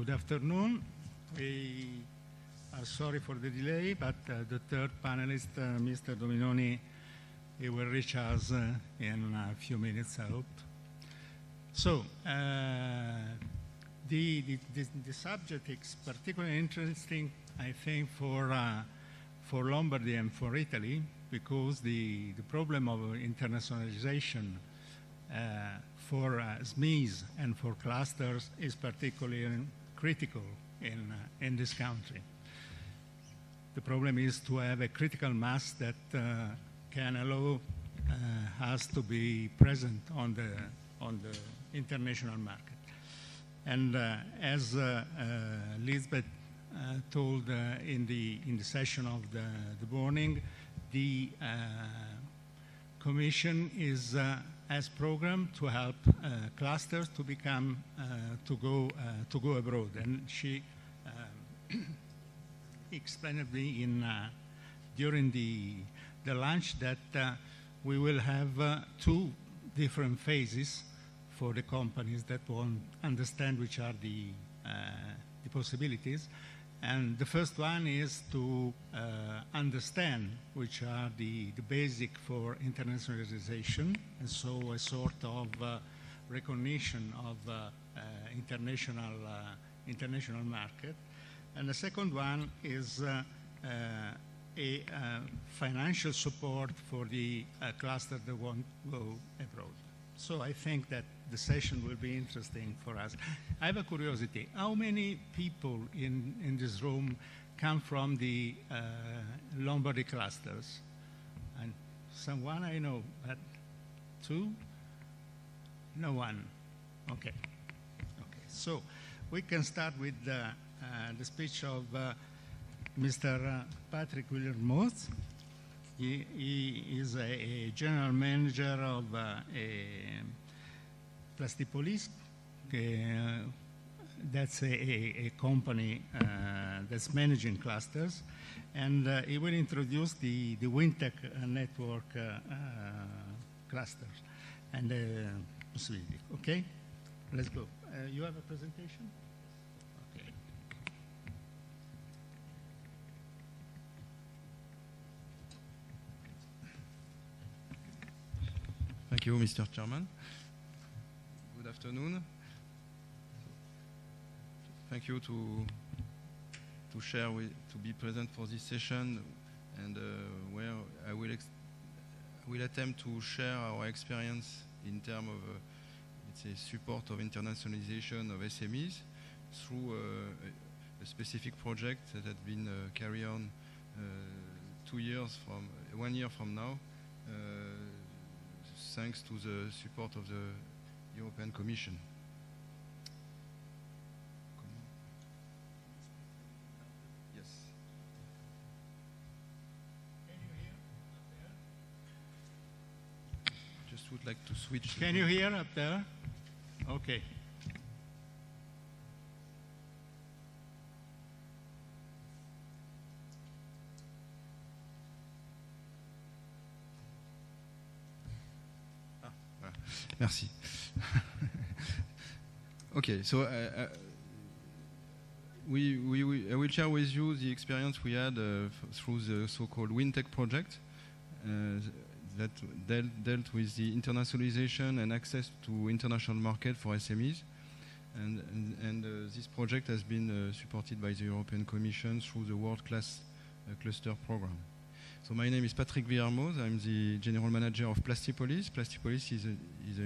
Good afternoon. We are sorry for the delay, but the third panelist, Mr. Dominoni, he will reach us in a few minutes, I hope. So, the subject is particularly interesting, I think, for Lombardy and for Italy, because the problem of internationalization for SMEs and for clusters is particularly critical in this country. The problem is to have a critical mass that can allow us to be present on the international market. And as Lisbeth told in the session of the morning, the Commission has program to help clusters to become to go abroad, and she explained me during the lunch that we will have two different phases for the companies that won't understand which are the possibilities. And the first one is to understand which are the basic for internationalization, and so a sort of recognition of international market. And the second one is a financial support for the cluster that want to go abroad. So I think that the session will be interesting for us. I have a curiosity. How many people in this room come from the Lombardy clusters? And someone I know, but two? No one. Okay. Okay. So we can start with the speech of Mr. Patrick Villermoz. He is a general manager of Plastipolis. That's a company that's managing clusters, and he will introduce the WinTech network clusters and possibility. Okay, let's go. You have a presentation? Okay. Thank you, Mr. Chairman. Good afternoon. Thank you to share to be present for this session, and where I will attempt to share our experience in terms of let's say support of internationalization of SMEs through a specific project that had been carried on 1 year from now. Thanks to the support of the European Commission. Yes. Can you hear up there? Just would like to switch. Can you hear up there? Okay. Merci. Okay, so I will share with you the experience we had through the so-called WinTech project that dealt with the internationalization and access to international market for SMEs. And this project has been supported by the European Commission through the World Class Cluster Program. So my name is Patrick Villermoz. I'm the general manager of Plastipolis. Plastipolis is an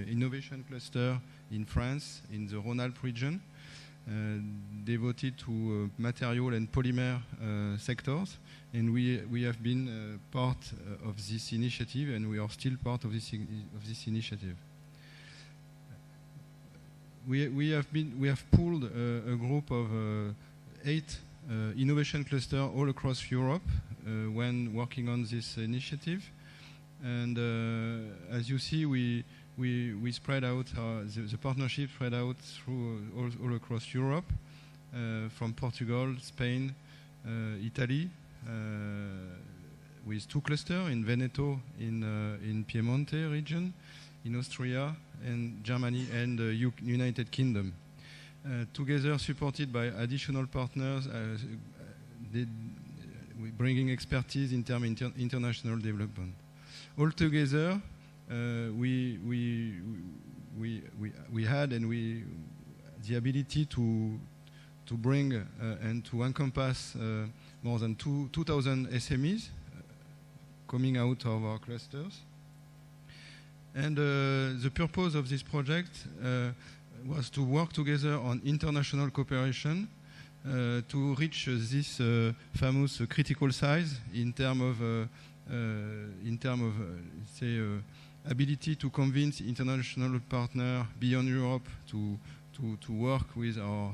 innovation cluster in France, in the Rhône-Alpes region, devoted to material and polymer sectors. And we have been part of this initiative, and we are still part of this initiative. We have pulled a group of 8 innovation cluster all across Europe when working on this initiative, and as you see, we spread out the partnership spread out through all across Europe, from Portugal, Spain, Italy, with 2 clusters in Veneto, in Piemonte region, in Austria, and Germany, and United Kingdom. together supported by additional partners, bringing expertise in terms of international development. Altogether, we had the ability to bring and to encompass more than 2,000 SMEs coming out of our clusters. And the purpose of this project was to work together on international cooperation to reach this famous critical size in terms of say ability to convince international partners beyond Europe to work with our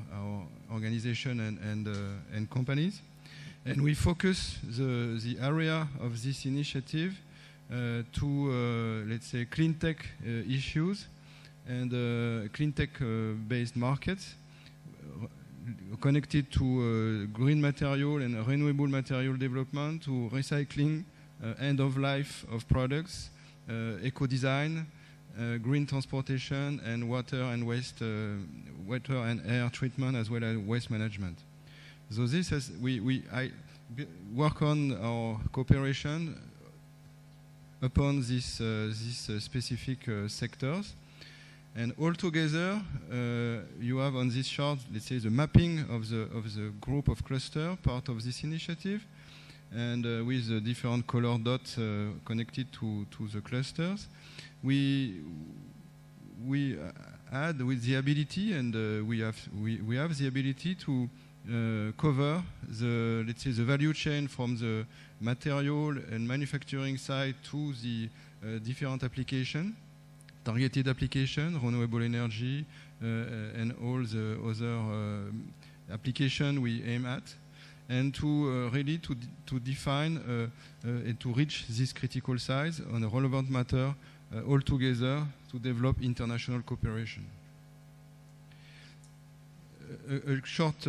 organization and companies. And we focus the area of this initiative to, let's say, clean tech issues and clean tech based markets connected to green material and renewable material development, to recycling, end of life of products, eco design, green transportation, and water and waste, water and air treatment, as well as waste management. So this is I work on our cooperation upon these specific sectors, and altogether you have on this chart, let's say, the mapping of the group of cluster part of this initiative, and with the different color dots connected to the clusters. We add with the ability, and we have the ability to cover the, let's say, the value chain from the material and manufacturing side to the different application, targeted application, renewable energy, and all the other application we aim at, and to really to define and to reach this critical size on a relevant matter all together to develop international cooperation. A short,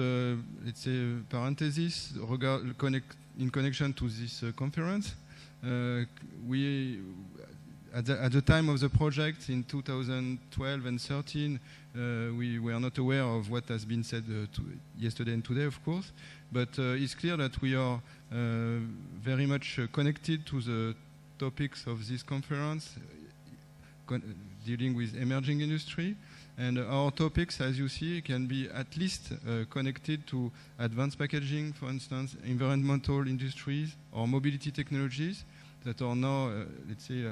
let's say, parenthesis in connection to this conference. We, at the time of the project in 2012 and 13, we were not aware of what has been said yesterday and today, of course, but it's clear that we are very much connected to the topics of this conference, dealing with emerging industry. And our topics, as you see, can be at least connected to advanced packaging, for instance, environmental industries or mobility technologies that are now, let's say,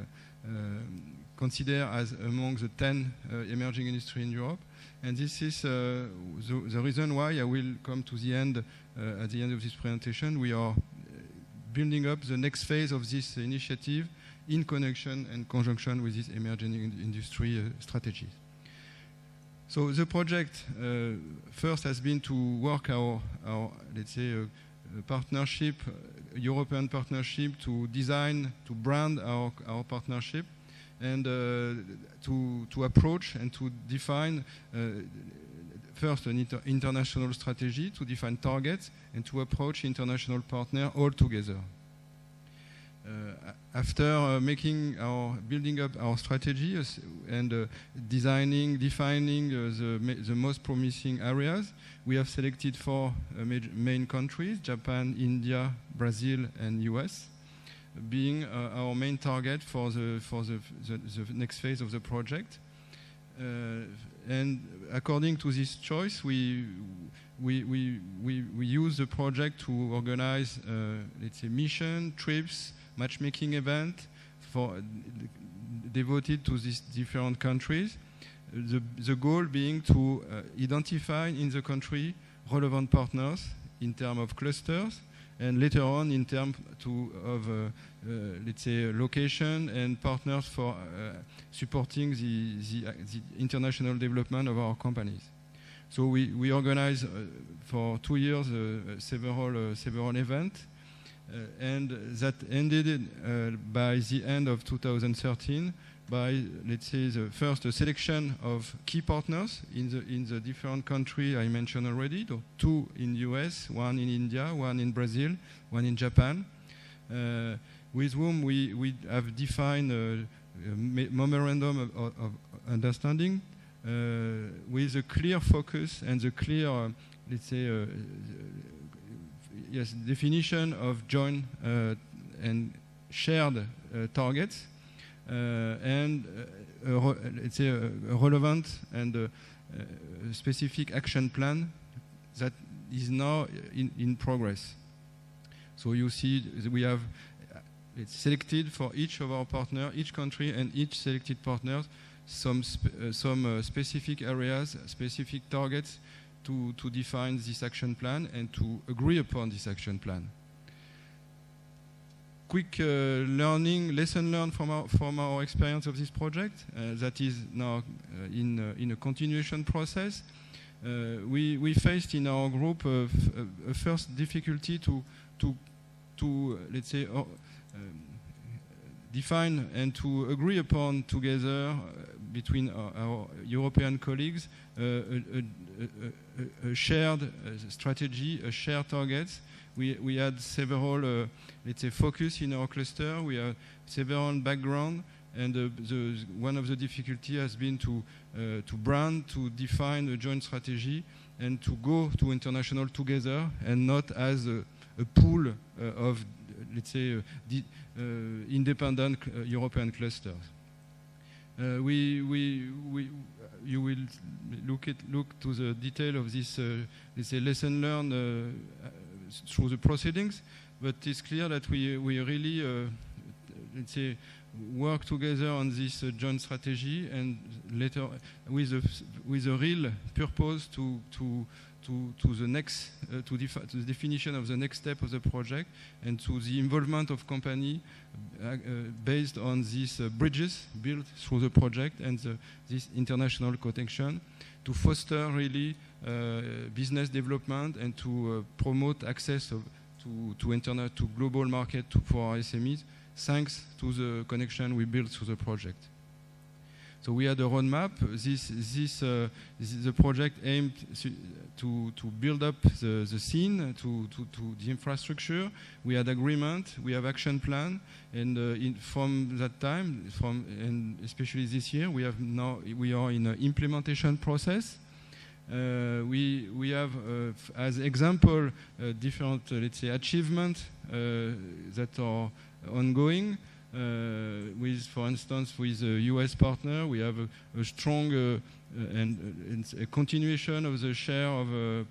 considered as among the 10 emerging industries in Europe. And this is the reason why I will come to the end, at the end of this presentation. We are building up the next phase of this initiative in connection and conjunction with this emerging industry strategies. So the project first has been to work our let's say, partnership, European partnership, to design, to brand our partnership, and to approach and to define first an international strategy, to define targets, and to approach international partners all together. After building up our strategy and defining the most promising areas, we have selected 4 main countries: Japan, India, Brazil, and US, being our main target for the next phase of the project. And according to this choice, we use the project to organize, let's say, mission trips, matchmaking event devoted to these different countries. The goal being to identify in the country relevant partners in terms of clusters, and later on in terms of let's say, location and partners for supporting the international development of our companies. So we organize for 2 years several events. And that ended by the end of 2013 by, let's say, the first selection of key partners in the different countries I mentioned already. 2 in US, 1 in India, 1 in Brazil, 1 in Japan, with whom we have defined a memorandum of understanding with a clear focus and the clear, let's say, definition of joint and shared targets, and let's say a relevant and specific action plan that is now in progress. So you see we have it's selected for each of our partners, each country and each selected partners, some specific areas, specific targets to define this action plan and to agree upon this action plan. Quick lesson learned from our experience of this project that is now in a continuation process. We faced in our group a first difficulty to let's say define and to agree upon together between our European colleagues a shared strategy, a shared targets. We had several, let's say, focus in our cluster. We have several background, and one of the difficulty has been to brand, to define a joint strategy, and to go to international together, and not as a pool of, let's say, independent European clusters. You will look to the detail of this, let's say, lesson learned through the proceedings, but it's clear that we really, let's say, work together on this joint strategy, and later with a real purpose to the next, to the definition of the next step of the project, and to the involvement of company based on these bridges built through the project and this international connection, to foster really business development and to promote access to global market for our SMEs, thanks to the connection we built through the project. So we had a roadmap. The project aimed to build up the scene, to the infrastructure. We had agreement, we have action plan, and from that time, and especially this year, we are in an implementation process. We have, as example, different, let's say, achievements that are ongoing. For instance, with a US partner, we have a strong and a continuation of the share of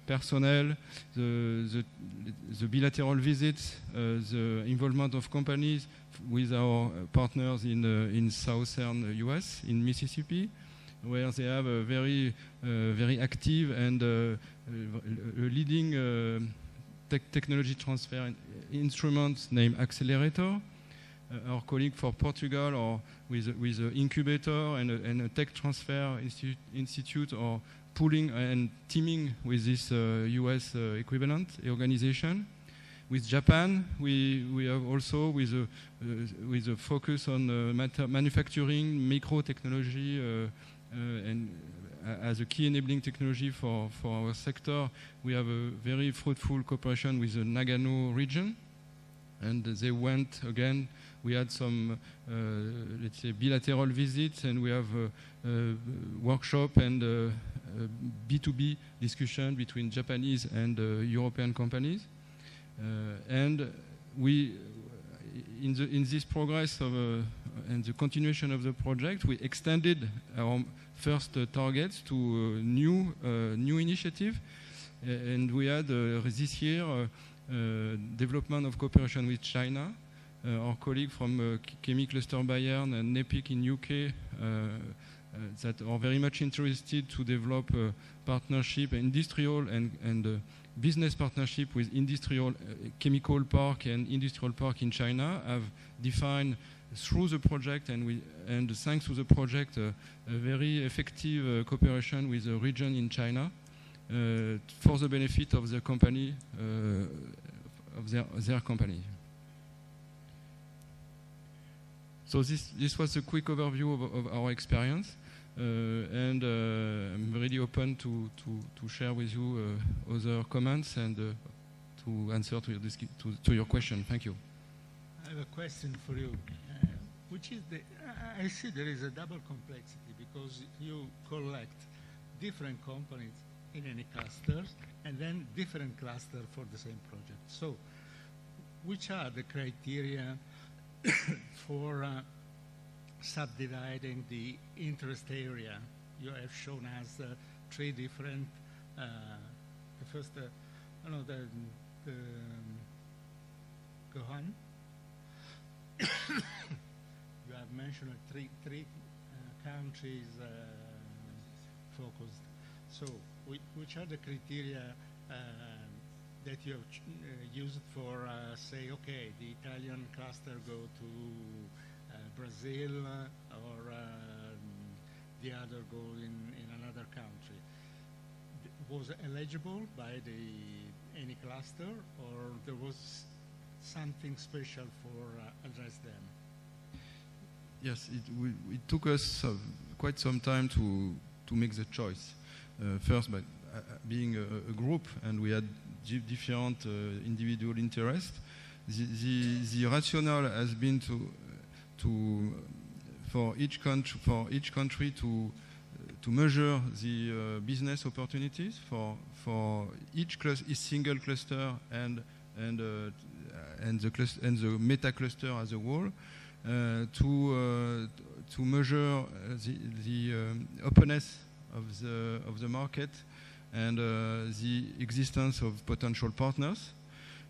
personnel, the bilateral visits, the involvement of companies with our partners in southern US, in Mississippi, where they have a very active and leading technology transfer instruments named Accelerator. Our colleague for Portugal, or with an incubator and a tech transfer institute, or pooling and teaming with this US equivalent organization. With Japan, we have also with a focus on manufacturing, micro technology, and as a key enabling technology for our sector. We have a very fruitful cooperation with the Nagano region, and they went again. We had some, let's say, bilateral visits, and we have a workshop and B2B discussion between Japanese and European companies. And we, in this progress of and the continuation of the project, we extended our first targets to new initiative, and we had this year development of cooperation with China. Our colleague from Chemi Cluster Bayern and NEPIC in UK that are very much interested to develop a partnership, industrial and business partnership with industrial chemical park and industrial park in China, have defined through the project and thanks to the project a very effective cooperation with the region in China for the benefit of the company, of their company. So this was a quick overview of our experience, and I'm really open to share with you other comments and to answer to your question. Thank you. I have a question for you. which is I see there is a double complexity because you collect different components in any cluster and then different cluster for the same project. So which are the criteria for subdividing the interest area? You have shown us three different, the first, go on. You have mentioned three countries focused. So which are the criteria that you have used for, say, okay, the Italian cluster go to Brazil or the other go in another country? Was eligible by any cluster, or there was something special for address them? Yes, it took us quite some time to make the choice. First, by being a group, and we had different individual interests. The rationale has been for each country to measure the business opportunities for each single cluster and the meta cluster as a whole, to measure the openness of the market and the existence of potential partners.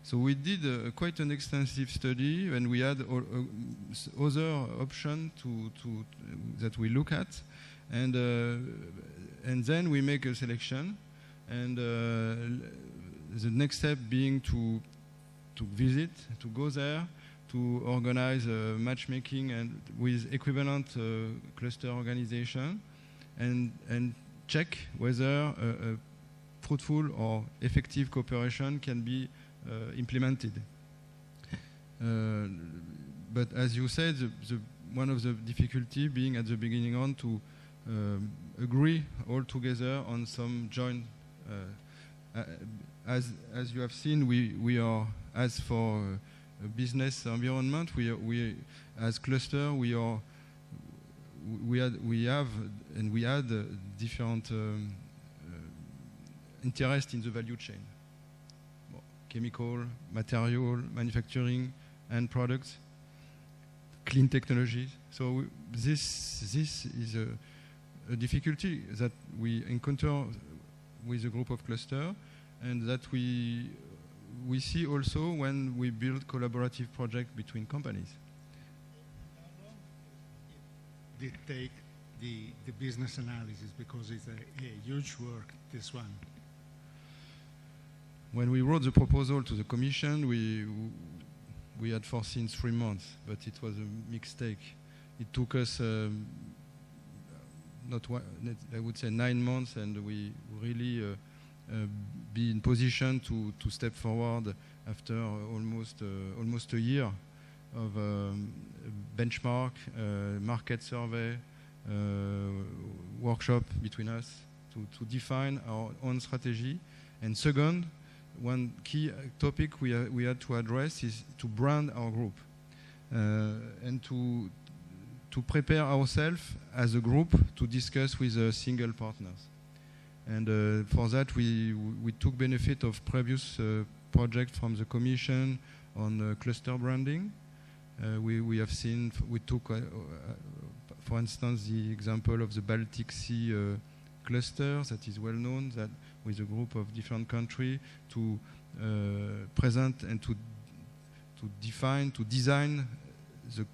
So we did quite an extensive study, and we had other options that we look at, and then we make a selection, and the next step being to visit, to go there, to organize matchmaking and with equivalent cluster organization, and check whether a fruitful or effective cooperation can be implemented. But as you said, one of the difficulty being at the beginning on to agree all together on some joint. As you have seen, we are, as for a business environment, we as cluster we had different interest in the value chain. Chemical, material, manufacturing, and products, clean technologies. So this is a difficulty that we encounter with a group of cluster, and that we see also when we build collaborative projects between companies. How long did it take the business analysis, because it's a huge work, this one? When we wrote the proposal to the Commission, we had foreseen 3 months, but it was a mistake. It took us, I would say 9 months, and we really be in position to step forward after almost a year of benchmark, market survey, workshop between us to define our own strategy. And second, one key topic we had to address is to brand our group and to prepare ourselves as a group to discuss with single partners. And for that, we took benefit of previous projects from the Commission on cluster branding. We have seen, we took, for instance, the example of the Baltic Sea cluster that is well known, that with a group of different countries to present and to design the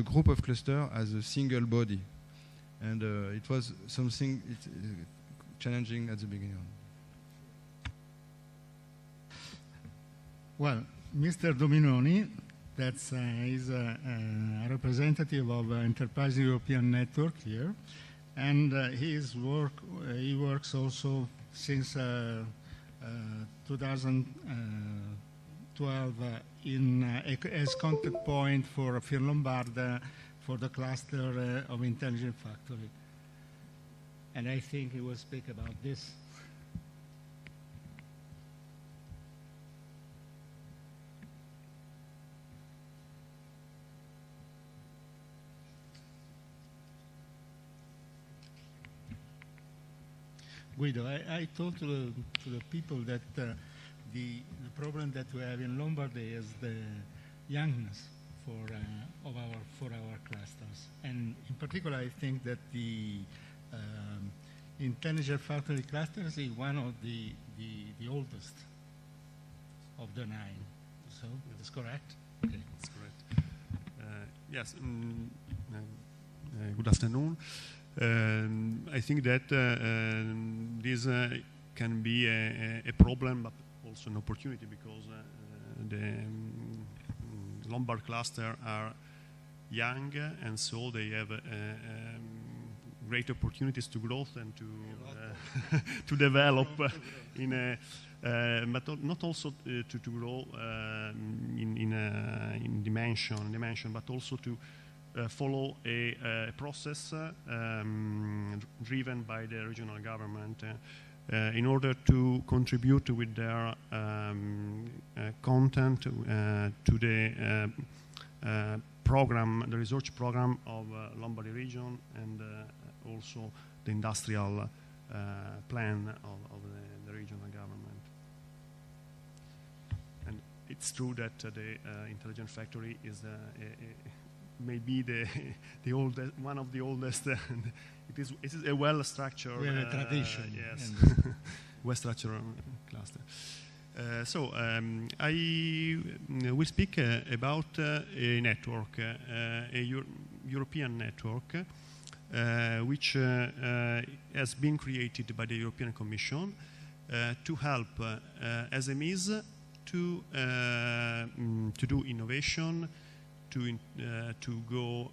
group of cluster as a single body. And it was something challenging at the beginning. Well, Mr. Dominoni, he's a representative of Enterprise European Network here, and he works also since 2012 as contact point for Firlombard for the cluster of Intelligent Factory. And I think he will speak about this. Guido, I told to the people that the problem that we have in Lombardy is the youngness for our clusters, and in particular, I think that the intelligent factory clusters is one of the oldest of the 9. So that's correct. Okay, that's correct. Yes. Good afternoon. I think that this can be a problem, but also an opportunity, because the Lombard cluster are young, and so they have great opportunities to growth and to to develop in a but not also to grow in dimension, but also to follow a process driven by the regional government in order to contribute with their content to the program, the research program of Lombardy region, and also the industrial plan of the regional government. And it's true that the Intelligent Factory is maybe the oldest, one of the oldest. It is a well-structured. We have a tradition. Yes, well-structured cluster. I will speak about a network, a European network, which has been created by the European Commission to help SMEs to do innovation, to go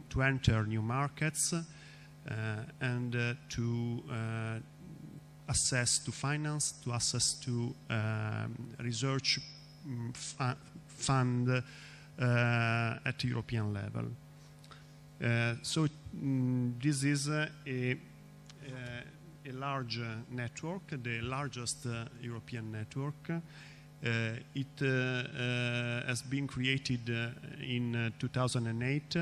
to enter new markets, and to access to finance, to access to research fund at European level. This is a large network, the largest European network. It has been created in 2008,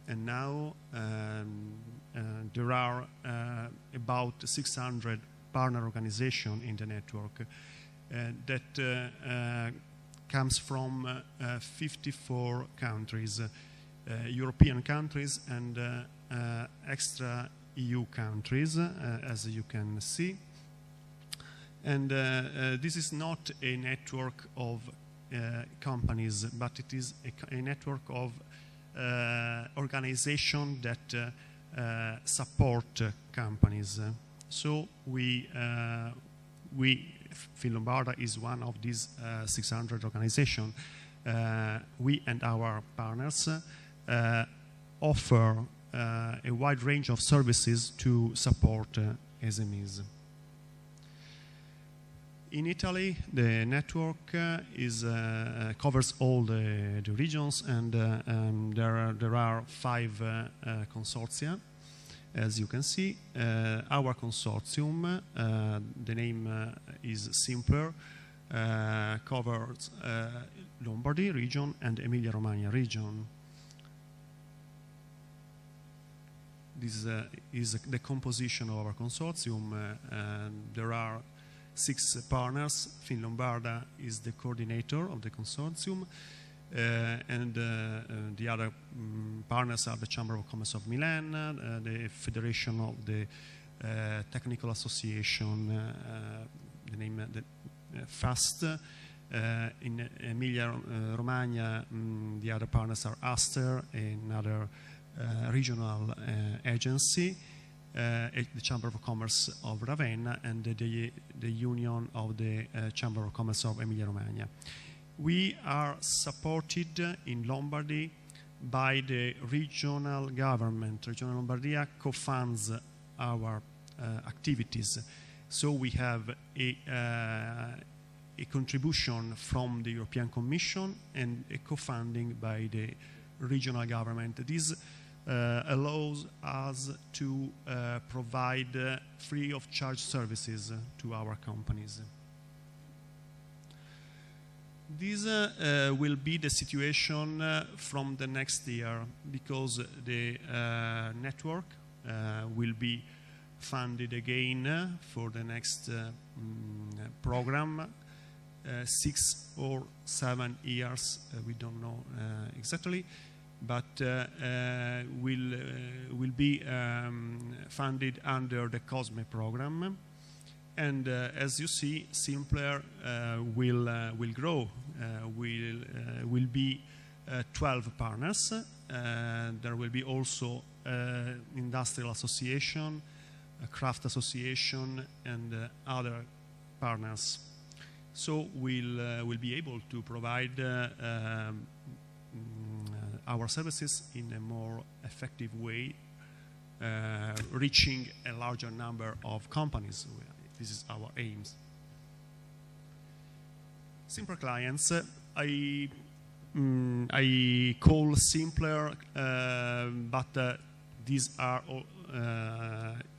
and now there are about 600 partner organizations in the network that comes from 54 countries, European countries and extra EU countries, as you can see. And this is not a network of companies, but it is a network of organizations that support companies. So we Finlombarda is one of these 600 organizations. We and our partners offer a wide range of services to support SMEs. In Italy, the network covers all the regions, and there are 5 consortia. As you can see, our consortium, the name is Simpler, covers Lombardy region and Emilia-Romagna region. This is the composition of our consortium. There are 6 partners. Finlombarda is the coordinator of the consortium, and the other partners are the Chamber of Commerce of Milan, the Federation of the Technical Association, the name FAST. In Emilia-Romagna, the other partners are Aster, another regional agency, the Chamber of Commerce of Ravenna, and the Union of the Chamber of Commerce of Emilia-Romagna. We are supported in Lombardy by the regional government. Regional Lombardia co-funds our activities. So we have a contribution from the European Commission and a co-funding by the regional government. This allows us to provide free of charge services to our companies. This will be the situation from the next year, because the network will be funded again for the next program, 6 or 7 years, we don't know exactly, but will be funded under the COSME program. And as you see, Simpler will grow. Will be 12 partners. There will be also industrial association, a craft association, and other partners. So we'll be able to provide our services in a more effective way, reaching a larger number of companies. This is our aims. Simpler clients, I call Simpler, but these are all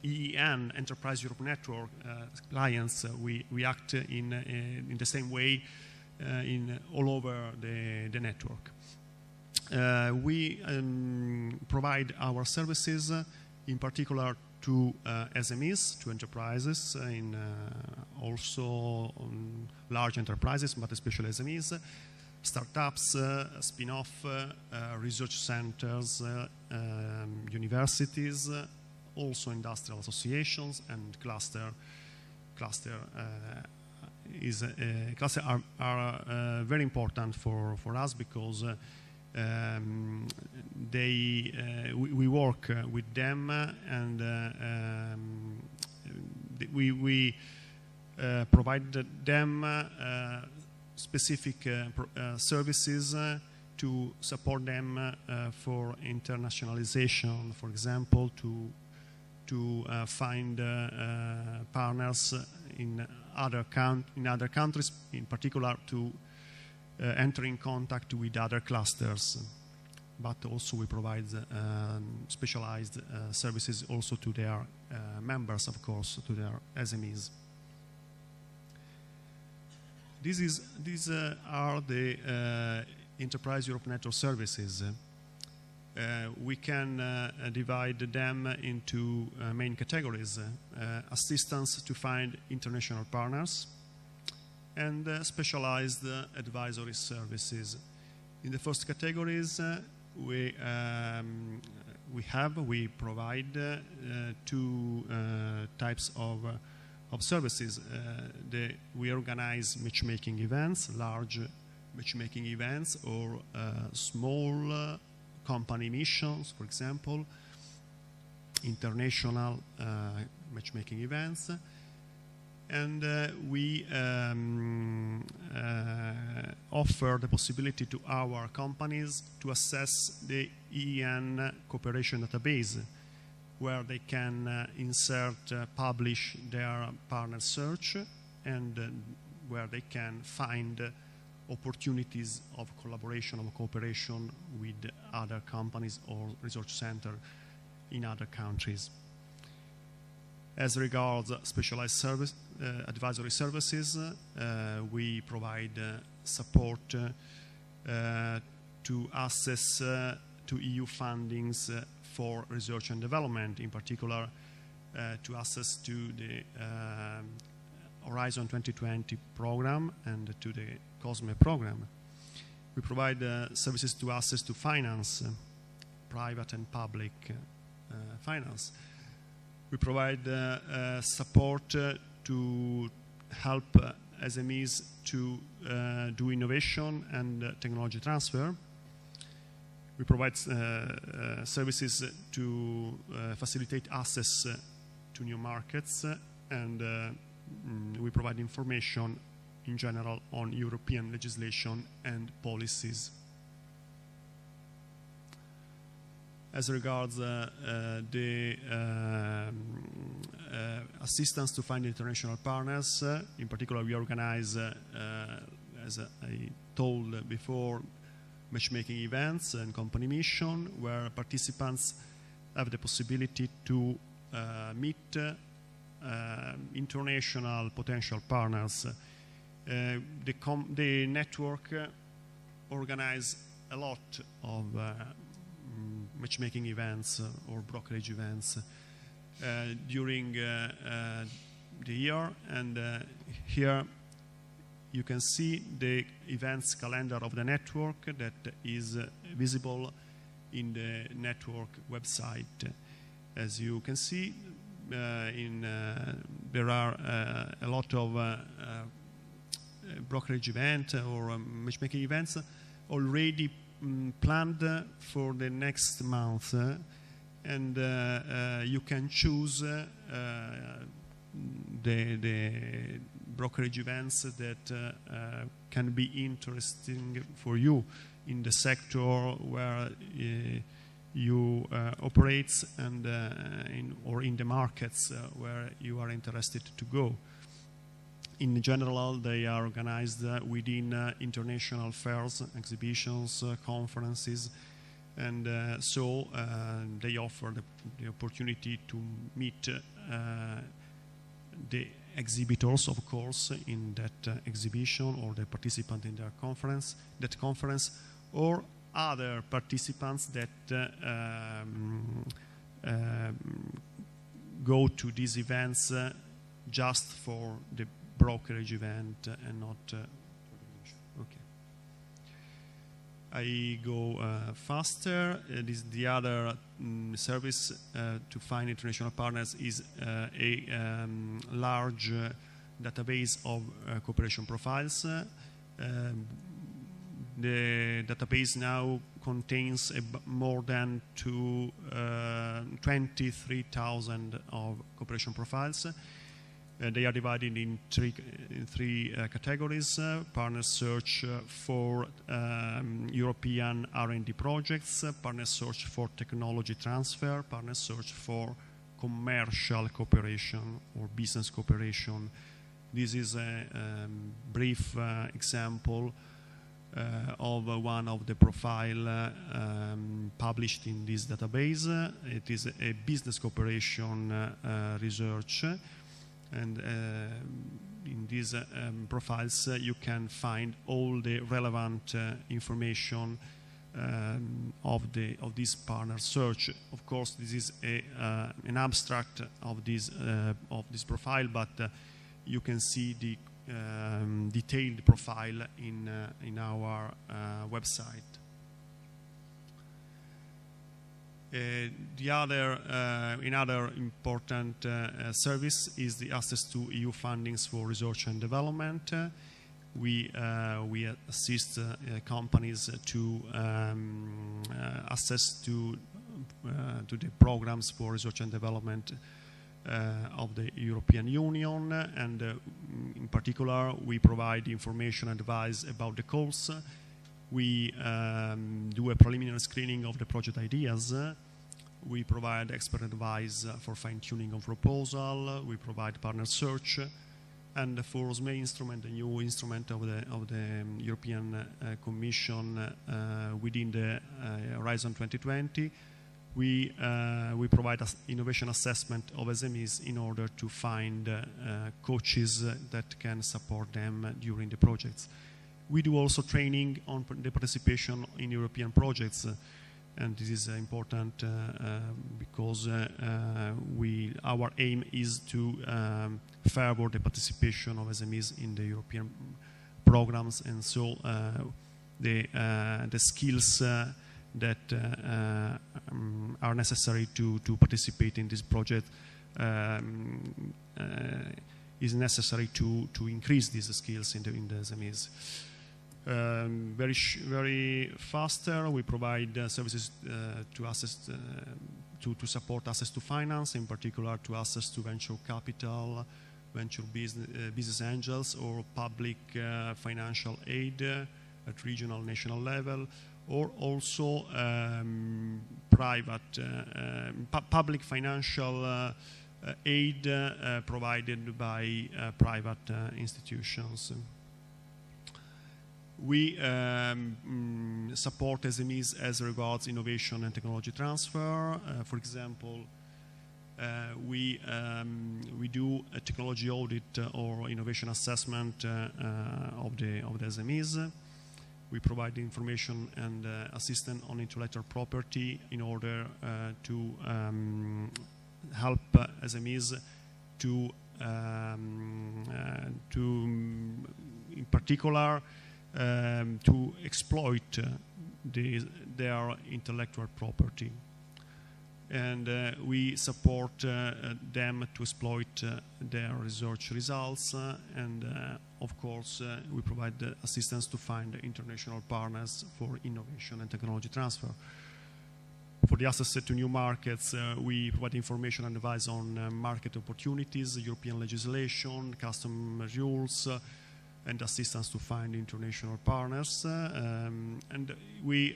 EEN, Enterprise Europe Network clients. We act in the same way in all over the network. We provide our services in particular to SMEs, to enterprises, in also large enterprises, but especially SMEs, startups, spin-off, research centers, universities, also industrial associations, and cluster are very important for us because we work with them, and we provide them specific services to support them for internationalization, for example, to find partners in other countries, in particular to enter in contact with other clusters. But also we provide specialized services also to their members, of course, to their SMEs. These are the Enterprise Europe Network services. We can divide them into main categories: assistance to find international partners, and specialized advisory services. In the first categories, we provide two types of services. We organize matchmaking events, large matchmaking events, or small company missions, for example, international matchmaking events. And we offer the possibility to our companies to access the EEN cooperation database, where they can publish their partner search, and where they can find opportunities of collaboration, of cooperation with other companies or research centers in other countries. As regards specialized advisory services, we provide support to access to EU fundings for research and development, in particular to access to the Horizon 2020 program and to the COSME program. We provide services to access to finance, private and public finance. We provide support to help SMEs to do innovation and technology transfer. We provide services to facilitate access to new markets, and we provide information in general on European legislation and policies. As regards the assistance to find international partners, in particular we organize, as I told before, matchmaking events and company mission, where participants have the possibility to meet international potential partners. The network organizes a lot of matchmaking events or brokerage events during the year. And here you can see the events calendar of the network that is visible in the network website. As you can see, there are a lot of brokerage events or matchmaking events already planned for the next month, and you can choose the brokerage events that can be interesting for you in the sector where you operate and or in the markets where you are interested to go. In general, they are organized within international fairs, exhibitions, conferences, and so they offer the opportunity to meet the exhibitors, of course, in that exhibition, or the participant in their conference, or other participants that go to these events just for the brokerage event and not okay. I go faster. This, the other service to find international partners is a large database of cooperation profiles. The database now contains more than 23,000 of cooperation profiles. They are divided in three categories: partner search for European R&D projects, partner search for technology transfer, partner search for commercial cooperation or business cooperation. This is a brief example of one of the profile published in this database. It is a business cooperation research. And in these profiles, you can find all the relevant information of this partner search. Of course, this is an abstract of this profile, but you can see the detailed profile in our website. Another important service is the access to EU fundings for research and development. We assist companies to access to the programs for research and development of the European Union, and in particular, we provide information and advice about the calls. We do a preliminary screening of the project ideas. We provide expert advice for fine-tuning of proposal. We provide partner search, and for SME instrument, a new instrument of the European Commission within the Horizon 2020, we provide innovation assessment of SMEs in order to find coaches that can support them during the projects. We do also training on the participation in European projects, and this is important because our aim is to favor the participation of SMEs in the European programs, and so the skills that are necessary to participate in this project is necessary to increase these skills in the SMEs. Very faster, we provide services to support access to finance, in particular to access to venture capital, venture business angels, or public financial aid at regional, national level, or also public financial aid provided by private institutions. We support SMEs as regards innovation and technology transfer. For example, we do a technology audit or innovation assessment of the SMEs. We provide information and assistance on intellectual property in order to help SMEs to in particular, to exploit their intellectual property. And we support them to exploit their research results, and of course we provide assistance to find international partners for innovation and technology transfer. For the access to new markets, we provide information and advice on market opportunities, European legislation, custom rules, and assistance to find international partners. And we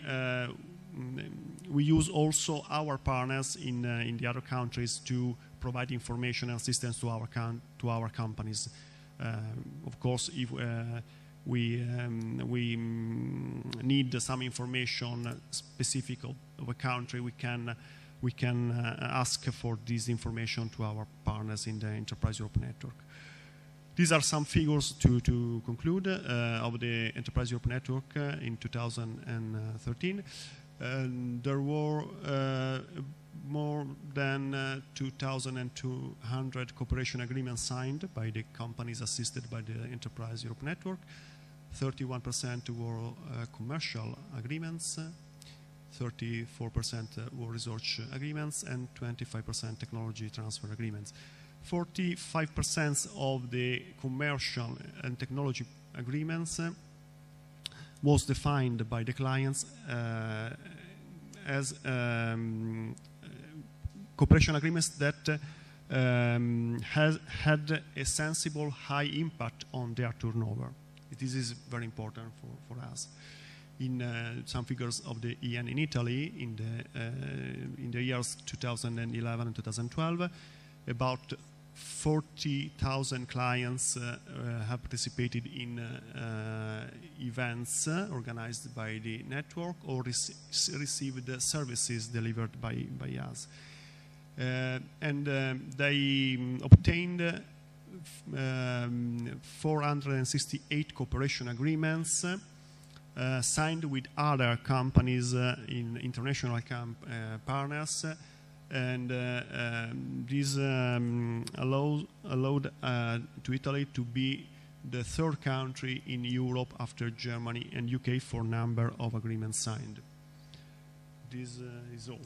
use also our partners in the other countries to provide information and assistance to our companies. Of course, if we need some information specific of a country, we can ask for this information to our partners in the Enterprise Europe Network. These are some figures to conclude of the Enterprise Europe Network in 2013. There were more than 2,200 cooperation agreements signed by the companies assisted by the Enterprise Europe Network. 31% were commercial agreements, 34% were research agreements, and 25% technology transfer agreements. 45% of the commercial and technology agreements was defined by the clients as cooperation agreements that had a sensible high impact on their turnover. This is very important for us. In some figures of the EN in Italy, in the years 2011 and 2012, about 40,000 clients have participated in events organized by the network or received services delivered by us. And they obtained 468 cooperation agreements signed with other companies in international partners, and this allowed to Italy to be the third country in Europe after Germany and UK for number of agreements signed. This is all.